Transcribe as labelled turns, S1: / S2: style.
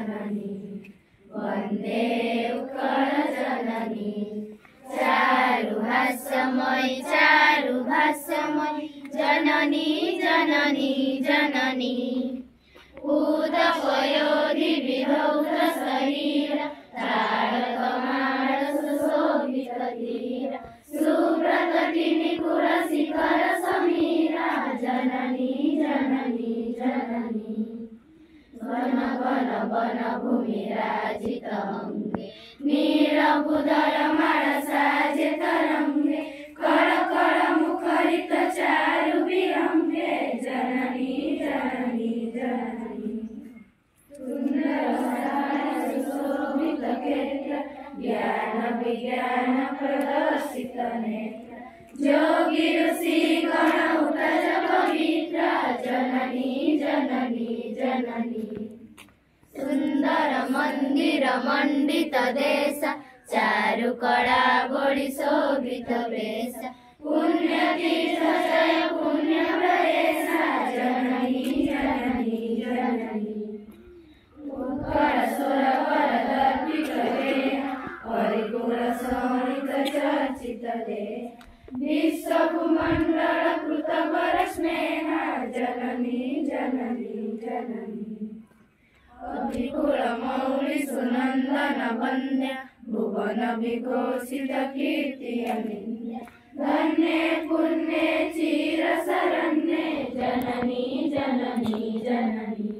S1: जननी वन्दे उत्कल जननी चारुहास्यमयी जननी जननी जननी उदपयोधि विधौत शरीर तारकमाल सुशोभित धीर सुव्रत निकुर शिखर समीरा जननी जननी जननी वन वन वन भूमि राजित अंगे नीरबुदर माळ साजे तरंगे कर कर मुखरित चारु विरंगे जननी जननी जननी सुंदर सुशोभित क्षेत्र ज्ञान विज्ञान प्रदर्शित नेत्र जोगी ऋषि गण उठज पवित्र जननी जननी जननी सुंदर मंदिर मंडित देश चारु कला बड़ी शोभित वेश पुण्य तीर्थ जय पुण्य प्रदेश जननी जननी जननी उत्कल सुर वर दर्पित देह हरिकुल सरित चर्चित देह विश्व भूमंडल कृत वर स्नेह जननी जननी जननी अभिकुल मौलि सुनंदन वन्द्य भुवन विघोषित कीर्ति अनिन्य धन्ये पुण्ये चिर शरण्ये जननी जननी जननी